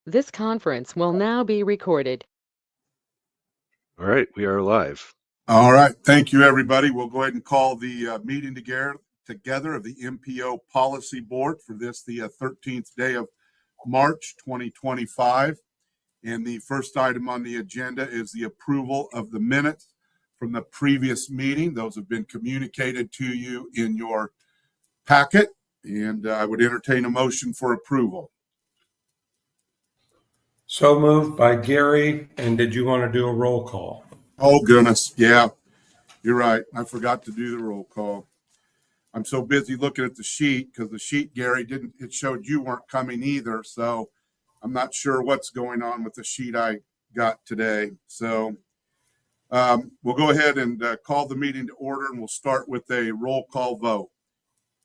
This conference will now be recorded. All right, we are live. All right. Thank you, everybody. We'll go ahead and call the meeting together of the MPO Policy Board for the 13th day of March 2025. And the first item on the agenda is the approval of the minutes from the previous meeting. Those have been communicated to you in your packet, and I would entertain a motion for approval. So moved by Gary. And did you want to do a roll call? Oh, goodness. Yeah, you're right. I forgot to do the roll call. I'm so busy looking at the sheet because the sheet, Gary, it showed you weren't coming either. So I'm not sure what's going on with the sheet I got today. So we'll go ahead and call the meeting to order, and we'll start with a roll call vote.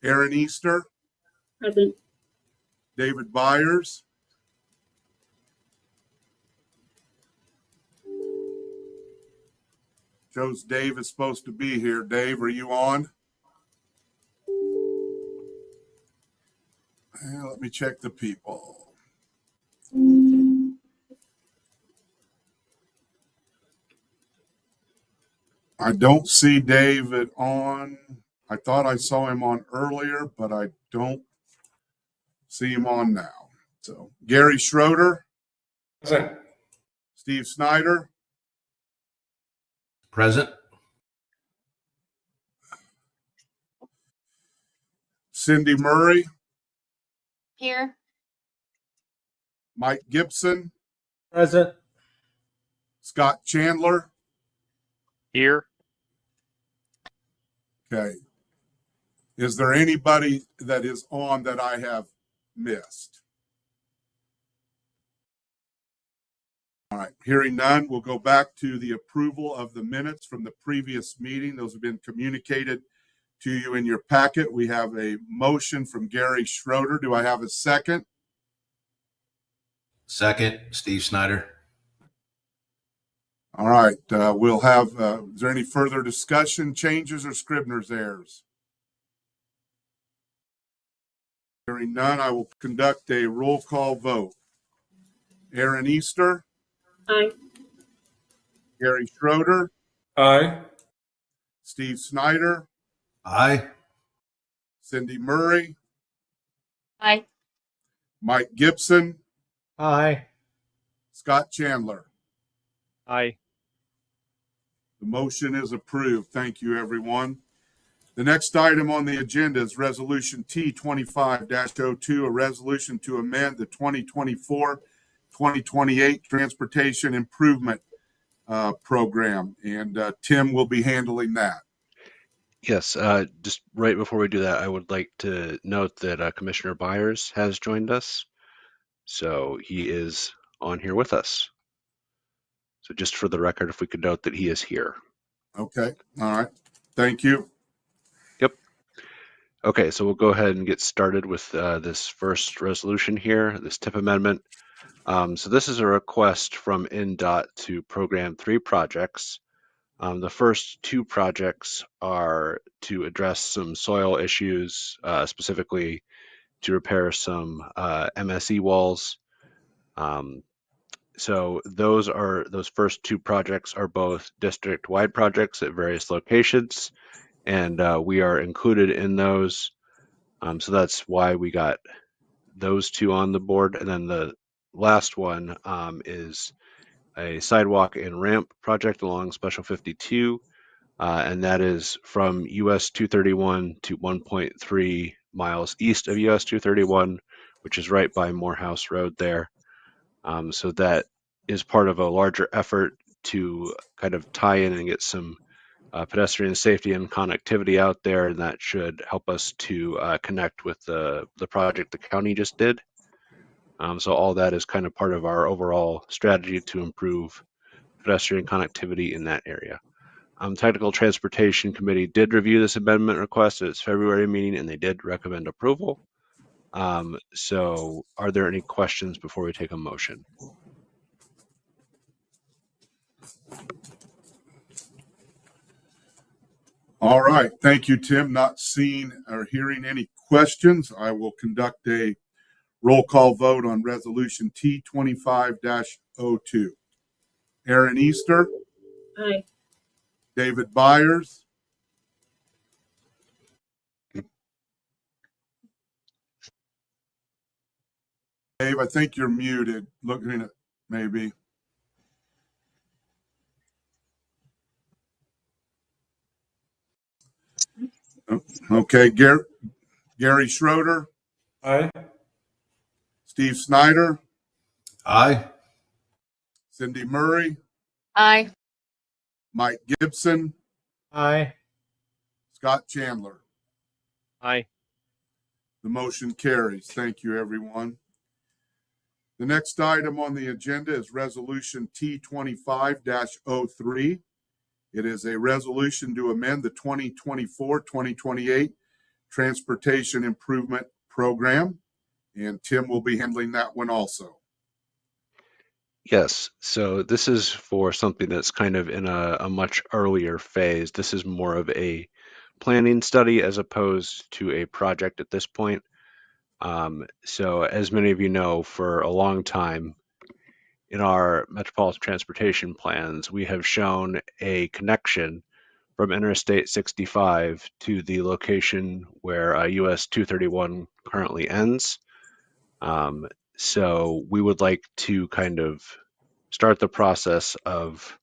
Aaron Easter. Present. David Byers. Shows Dave is supposed to be here. Dave, are you on? Let me check the people. I don't see David on. I thought I saw him on earlier, but I don't see him on now. So Gary Schroeder. Present. Steve Snyder. Present. Cindy Murray. Here. Mike Gibson. Present. Scott Chandler. Here. Okay. Is there anybody that is on that I have missed? All right. Hearing none, we'll go back to the approval of the minutes from the previous meeting. Those have been communicated to you in your packet. We have a motion from Gary Schroeder. Do I have a second? Second, Steve Snyder. All right. We'll have, is there any further discussion, changes, or Scribner's errors? Hearing none, I will conduct a roll call vote. Aaron Easter. Aye. Gary Schroeder. Aye. Steve Snyder. Aye. Cindy Murray. Aye. Mike Gibson. Aye. Scott Chandler. Aye. The motion is approved. Thank you, everyone. The next item on the agenda is Resolution T25-02, a resolution to amend the 2024-2028 Transportation Improvement Program. And Tim will be handling that. Yes, just right before we do that, I would like to note that Commissioner Byers has joined us. So he is on here with us. So just for the record, if we could note that he is here. Okay. All right. Thank you. Yep. Okay, so we'll go ahead and get started with this first resolution here, this TIP amendment. So this is a request from NDOT to program 3 projects. The first 2 projects are to address some soil issues, specifically to repair some MSE walls. So those first 2 projects are both district-wide projects at various locations, and we are included in those. So that's why we got those 2 on the board. And then the last one is a sidewalk and ramp project along Special 52, and that is from US 231 to 1.3 miles east of US 231, which is right by Morehouse Road there. So that is part of a larger effort to kind of tie in and get some pedestrian safety and connectivity out there, and that should help us to connect with the project the county just did. So all that is kind of part of our overall strategy to improve pedestrian connectivity in that area. Technical Transportation Committee did review this amendment request at its February meeting, and they did recommend approval. So are there any questions before we take a motion? All right. Thank you, Tim. Not seeing or hearing any questions, I will conduct a Roll call vote on resolution T 25-02. Aaron Easter, Aye. David Byers, Dave, I think you're muted. Looking at maybe. Okay, Gary Schroeder, Aye. Steve Snyder, Aye. Cindy Murray, Aye. Mike Gibson, Aye. Scott Chandler. Aye. The motion carries. Thank you, everyone. The next item on the agenda is resolution T 25-03. It is a resolution to amend the 2024-2028 Transportation Improvement Program, and Tim will be handling that one also. Yes, so this is for something that's kind of in a much earlier phase. This is more of a planning study as opposed to a project at this point. So as many of you know, for a long time in our metropolitan transportation plans, we have shown a connection from Interstate 65 to the location where US 231 currently ends. So we would like to kind of start the process of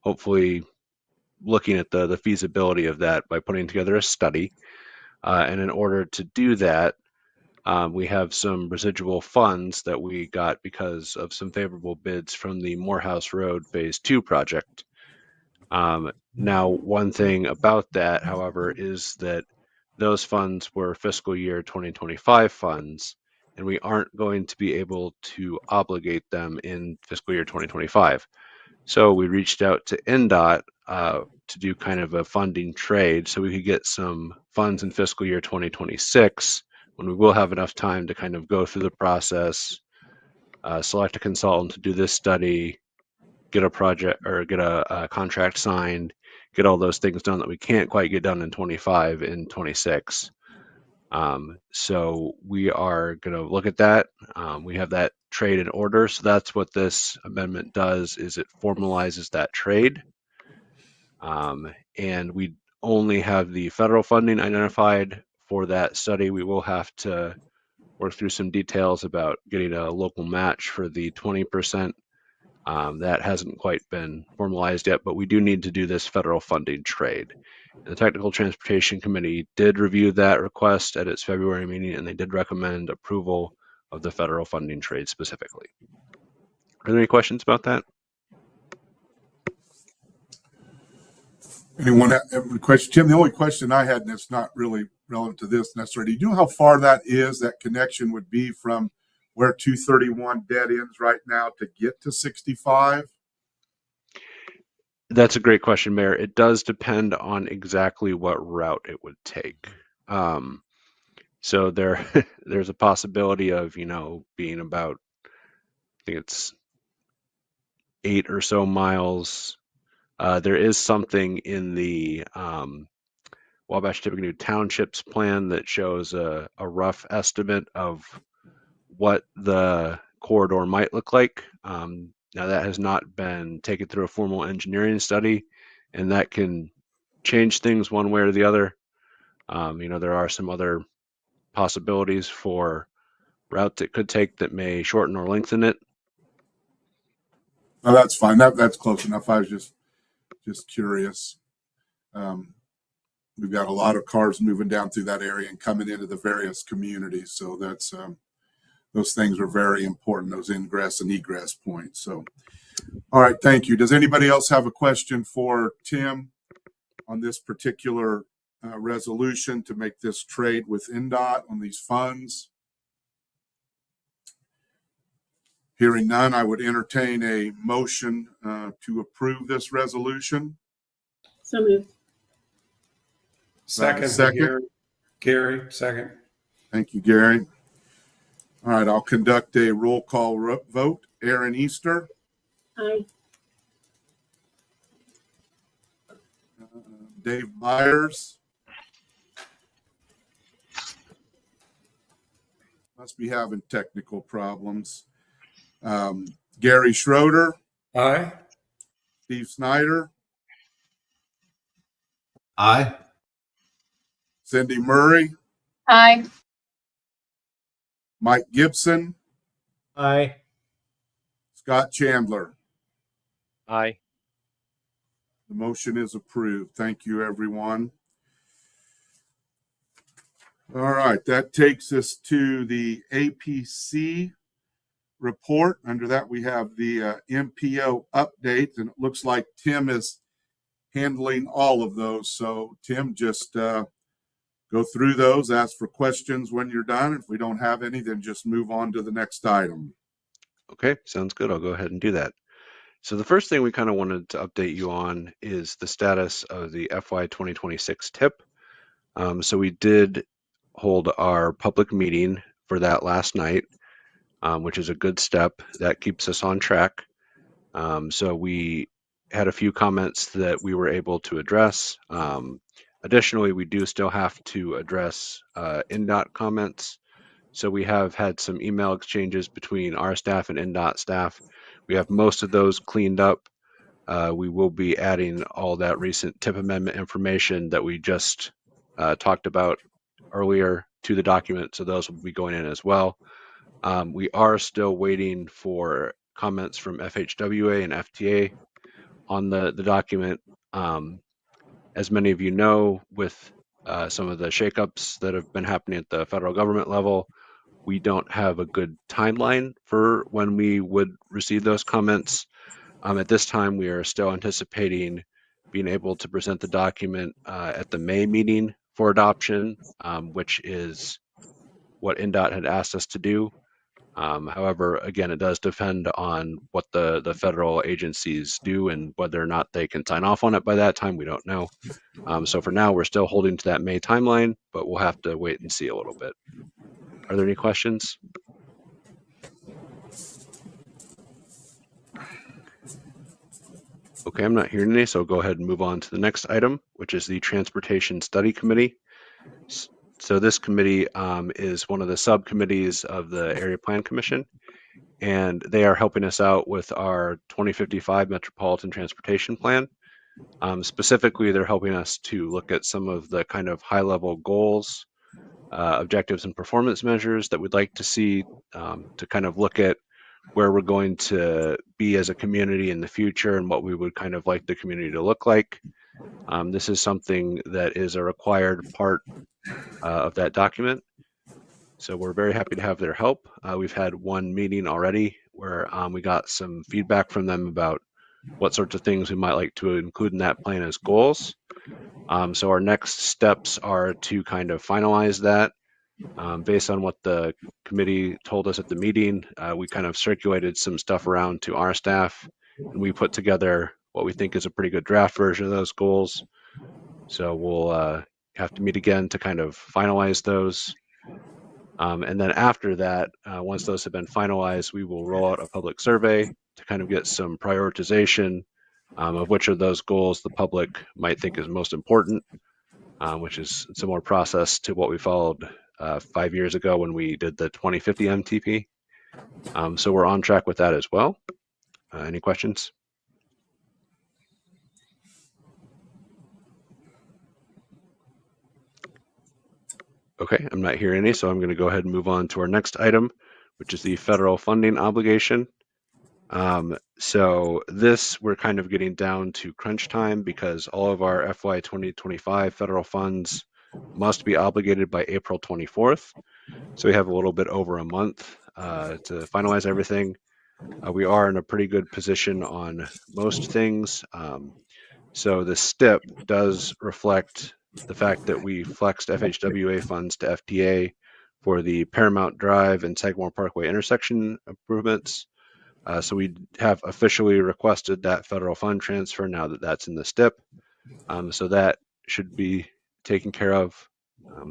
hopefully looking at the feasibility of that by putting together a study. And in order to do that, we have some residual funds that we got because of some favorable bids from the Morehouse Road Phase 2 project. Now, one thing about that, however, is that those funds were fiscal year 2025 funds, and we aren't going to be able to obligate them in fiscal year 2025. So we reached out to NDOT to do kind of a funding trade so we could get some funds in fiscal year 2026 when we will have enough time to kind of go through the process, select a consultant to do this study, get a project or get a contract signed, get all those things done that we can't quite get done in 25 and 26. So we are going to look at that. We have that trade in order. So that's what this amendment does, is it formalizes that trade. And we only have the federal funding identified for that study. We will have to work through some details about getting a local match for the 20%. That hasn't quite been formalized yet, but we do need to do this federal funding trade. And the Technical Transportation Committee did review that request at its February meeting, and they did recommend approval of the federal funding trade specifically. Are there any questions about that? Anyone have a question? Tim, the only question I had, and it's not really relevant to this necessarily, do you know how far that is, that connection would be from where 231 dead ends right now to get to 65? That's a great question, Mayor. It does depend on exactly what route it would take. So there's a possibility of, being about, I think it's 8 or so miles. There is something in the Wabash Tippecanoe Township's plan that shows a rough estimate of what the corridor might look like. Now that has not been taken through a formal engineering study, and that can change things one way or the other. There are some other possibilities for routes it could take that may shorten or lengthen it. No, that's fine. That's close enough. I was just curious. We've got a lot of cars moving down through that area and coming into the various communities. So that's those things are very important, those ingress and egress points. So, all right, thank you. Does anybody else have a question for Tim on this particular resolution to make this trade with NDOT on these funds? Hearing none, I would entertain a motion to approve this resolution. So moved. Second. Gary, second. Thank you, Gary. All right, I'll conduct a roll call vote. Aaron Easter, Aye. Dave Myers, Must be having technical problems. Gary Schroeder, Aye. Steve Snyder, Aye. Cindy Murray, Aye. Mike Gibson, Aye. Scott Chandler. Aye. The motion is approved. Thank you, everyone. All right, that takes us to the APC report. Under that, we have the MPO update, and it looks like Tim is handling all of those. So, Tim, just go through those, ask for questions when you're done. If we don't have any, then just move on to the next item. Okay, sounds good. I'll go ahead and do that. So the first thing we kind of wanted to update you on is the status of the FY 2026 TIP. So we did hold our public meeting for that last night, which is a good step. That keeps us on track. So we had a few comments that we were able to address. Additionally, we do still have to address NDOT comments. So we have had some email exchanges between our staff and NDOT staff. We have most of those cleaned up. We will be adding all that recent TIP amendment information that we just talked about earlier to the document. So those will be going in as well. We are still waiting for comments from FHWA and FTA on the document. As many of you know, with some of the shakeups that have been happening at the federal government level, we don't have a good timeline for when we would receive those comments. At this time, we are still anticipating being able to present the document at the May meeting for adoption, which is what NDOT had asked us to do. However, again, it does depend on what the federal agencies do and whether or not they can sign off on it by that time. We don't know. So for now, we're still holding to that May timeline, but we'll have to wait and see a little bit. Are there any questions? Okay, I'm not hearing any, so I'll go ahead and move on to the next item, which is the Transportation Study Committee. So this committee is one of the subcommittees of the Area Plan Commission, and they are helping us out with our 2055 Metropolitan Transportation Plan. Specifically, they're helping us to look at some of the kind of high-level goals, objectives, and performance measures that we'd like to see to kind of look at where we're going to be as a community in the future and what we would kind of like the community to look like. This is something that is a required part of that document. So we're very happy to have their help. We've had one meeting already where we got some feedback from them about what sorts of things we might like to include in that plan as goals. So our next steps are to kind of finalize that. Based on what the committee told us at the meeting, we kind of circulated some stuff around to our staff, and we put together what we think is a pretty good draft version of those goals. So we'll have to meet again to kind of finalize those. And then after that, once those have been finalized, we will roll out a public survey to kind of get some prioritization of which of those goals the public might think is most important, which is a similar process to what we followed 5 years ago when we did the 2050 MTP. So we're on track with that as well. Any questions? Okay, I'm not hearing any, so I'm going to go ahead and move on to our next item, which is the federal funding obligation. So this, we're kind of getting down to crunch time because all of our FY 2025 federal funds must be obligated by April 24th. So we have a little bit over a month to finalize everything. We are in a pretty good position on most things. So the STIP does reflect the fact that we flexed FHWA funds to FTA for the Paramount Drive and Sagamore Parkway intersection improvements. So we have officially requested that federal fund transfer now that that's in the STIP. So that should be taken care of.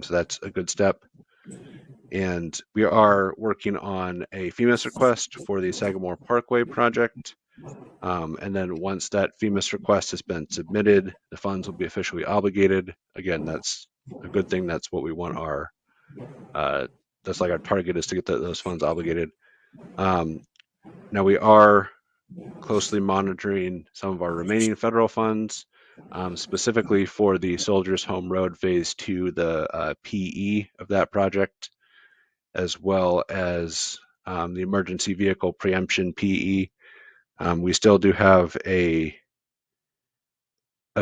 So that's a good step. And we are working on a FEMAS request for the Sagamore Parkway project. And then once that FEMAS request has been submitted, the funds will be officially obligated. Again, that's a good thing. That's what we want our that's like our target is to get those funds obligated. Now we are closely monitoring some of our remaining federal funds, specifically for the Soldiers Home Road Phase 2, the PE of that project, as well as the Emergency Vehicle Preemption PE. We still do have a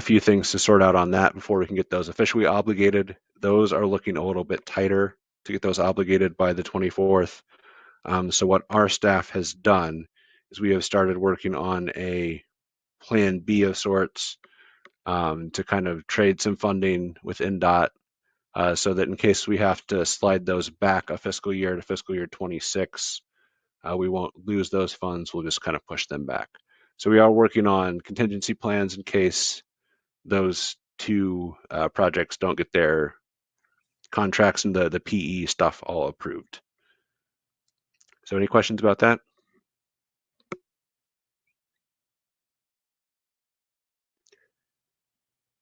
few things to sort out on that before we can get those officially obligated. Those are looking a little bit tighter to get those obligated by the 24th. So what our staff has done is we have started working on a plan B of sorts, to kind of trade some funding with NDOT, so that in case we have to slide those back a fiscal year to fiscal year 26, we won't lose those funds. We'll just kind of push them back. So we are working on contingency plans in case those two projects don't get their contracts and the PE stuff all approved. So any questions about that?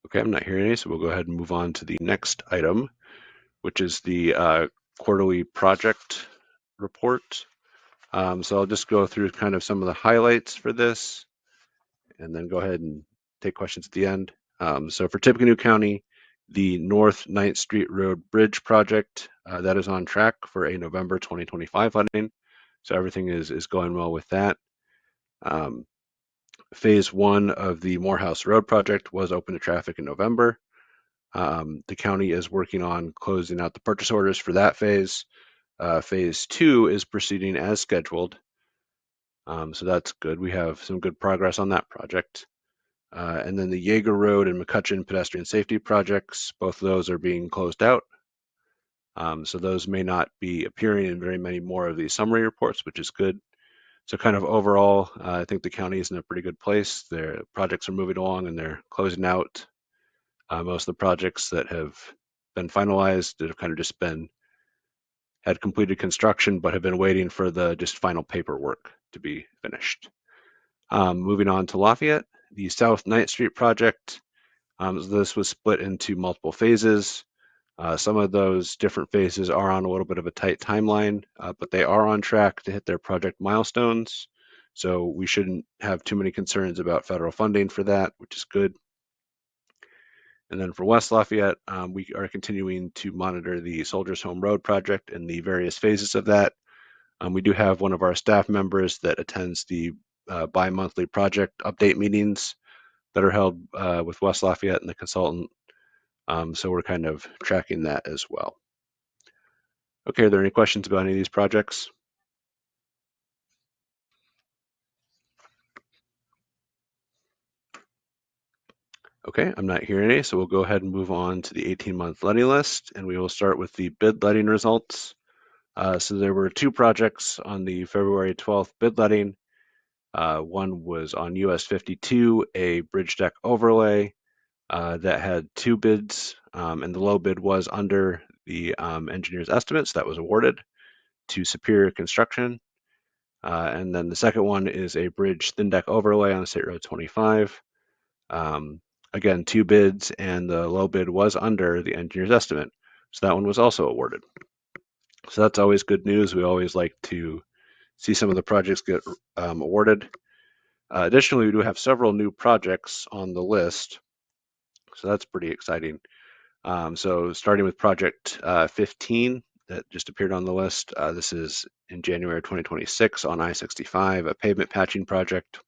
Okay, I'm not hearing any, so we'll go ahead and move on to the next item, which is the quarterly project report. So I'll just go through kind of some of the highlights for this and then go ahead and take questions at the end. So for Tippecanoe County, the North 9th Street Road Bridge project, that is on track for a November 2025 funding. So everything is going well with that. Phase 1 of the Morehouse Road project was open to traffic in November. The county is working on closing out the purchase orders for that phase. Phase 2 is proceeding as scheduled. So that's good. We have some good progress on that project. And then the Yeager Road and McCutcheon pedestrian safety projects, both of those are being closed out. So those may not be appearing in very many more of these summary reports, which is good. So kind of overall, I think the county is in a pretty good place. Their projects are moving along and they're closing out. Most of the projects that have been finalized that have kind of just had completed construction, but have been waiting for the just final paperwork to be finished. Moving on to Lafayette, the South 9th Street project. This was split into multiple phases. Some of those different phases are on a little bit of a tight timeline, but they are on track to hit their project milestones. So we shouldn't have too many concerns about federal funding for that, which is good. And then for West Lafayette, we are continuing to monitor the Soldiers Home Road project and the various phases of that. We do have one of our staff members that attends the bi-monthly project update meetings that are held with West Lafayette and the consultant. So we're kind of tracking that as well. Okay, are there any questions about any of these projects? Okay, I'm not hearing any, so we'll go ahead and move on to the 18-month letting list, and we will start with the bid letting results. So there were two projects on the February 12th bid letting. One was on US 52, a bridge deck overlay that had two bids, and the low bid was under the engineer's estimates that was awarded to Superior Construction. And then the second one is a bridge thin deck overlay on State Road 25. Again, two bids, and the low bid was under the engineer's estimate. So that one was also awarded. So that's always good news. We always like to see some of the projects get awarded. Additionally, we do have several new projects on the list. So that's pretty exciting. So starting with project 15 that just appeared on the list. This is in January 2026 on I-65, a pavement patching project.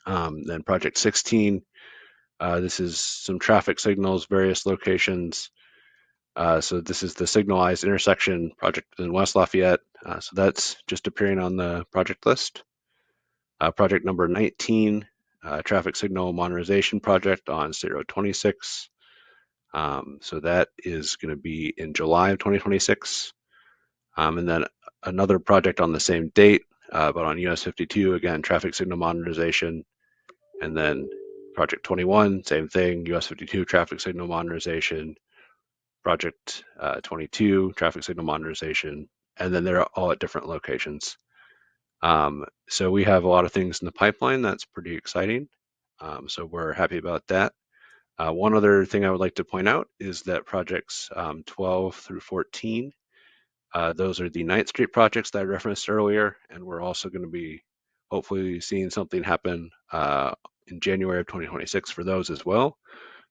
Then project 16, this is some traffic signals, various locations. So this is the signalized intersection project in West Lafayette. So that's just appearing on the project list. Project number 19, traffic signal modernization project on State Road 26. So that is going to be in July of 2026. And then another project on the same date, but on US 52, again, traffic signal modernization. And then project 21, same thing, US 52, traffic signal modernization. Project 22, traffic signal modernization. And then they're all at different locations. So we have a lot of things in the pipeline. That's pretty exciting. So we're happy about that. One other thing I would like to point out is that projects 12 through 14, Those are the 9th Street projects that I referenced earlier, and we're also going to be hopefully seeing something happen in January of 2026 for those as well.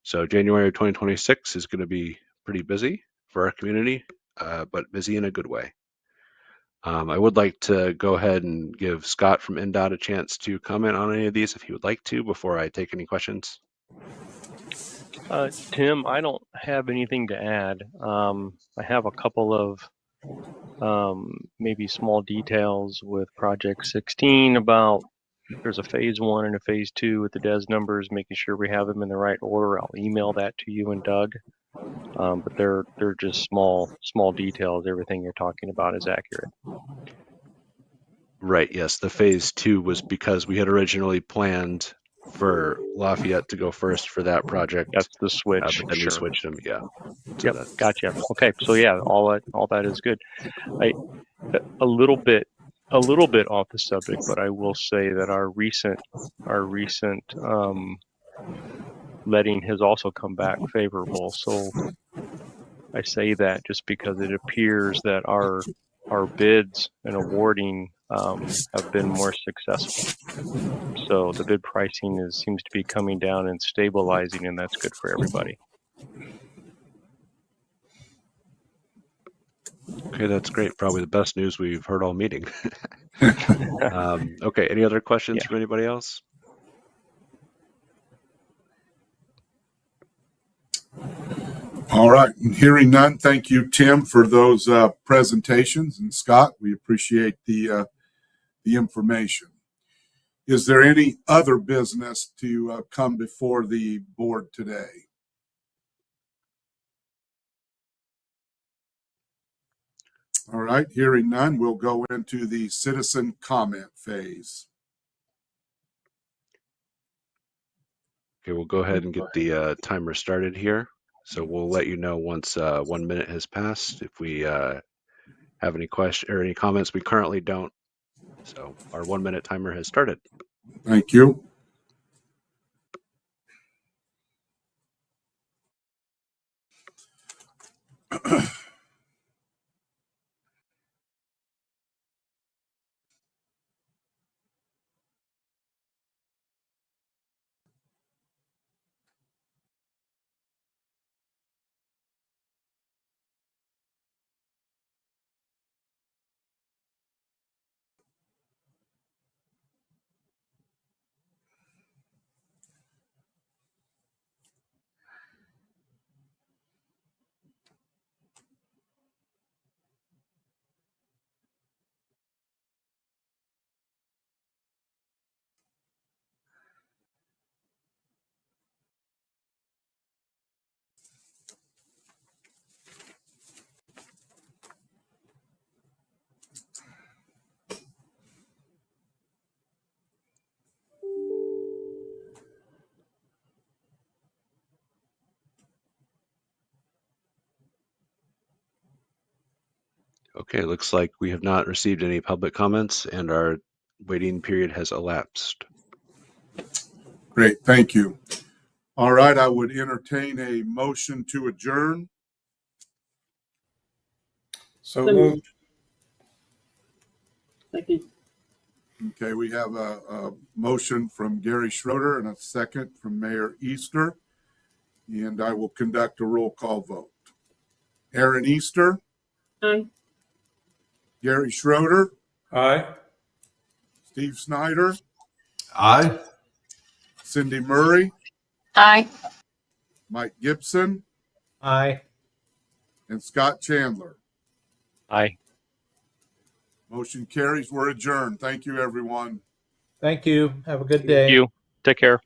So January of 2026 is going to be pretty busy for our community, but busy in a good way. I would like to go ahead and give Scott from NDOT a chance to comment on any of these if he would like to before I take any questions. Tim, I don't have anything to add. I have a couple of maybe small details with Project 16 about there's a phase 1 and a phase 2 with the DES numbers, making sure we have them in the right order. I'll email that to you and Doug. But they're just small details. Everything you're talking about is accurate. Right, yes. The phase 2 was because we had originally planned for Lafayette to go first for that project. That's the switch. But then sure. we switched them, yeah. So yep, gotcha. Okay, so yeah, all that is good. A little bit off the subject, but I will say that our recent letting has also come back favorable. So I say that just because it appears that our bids and awarding have been more successful. So the bid pricing seems to be coming down and stabilizing, and that's good for everybody. Okay, that's great. Probably the best news we've heard all meeting. Okay, any other questions from anybody else? All right, and hearing none, thank you, Tim, for those presentations, and Scott, we appreciate the information. Is there any other business to come before the board today? All right, hearing none, we'll go into the citizen comment phase. Okay, we'll go ahead and get the timer started here. So we'll let you know once 1 minute has passed if we have any questions or any comments. We currently don't. So our 1 minute timer has started. Thank you. Okay, looks like we have not received any public comments and our waiting period has elapsed. Great, thank you. All right, I would entertain a motion to adjourn. So moved. Second. Okay, we have a motion from Gary Schroeder and a second from Mayor Easter, and I will conduct a roll call vote. Aaron Easter. Aye. Gary Schroeder. Aye. Steve Snyder. Aye. Cindy Murray. Aye. Mike Gibson. Aye. And Scott Chandler. Aye. Motion carries. We're adjourned. Thank you, everyone. Thank you. Have a good day. Thank you. Take care.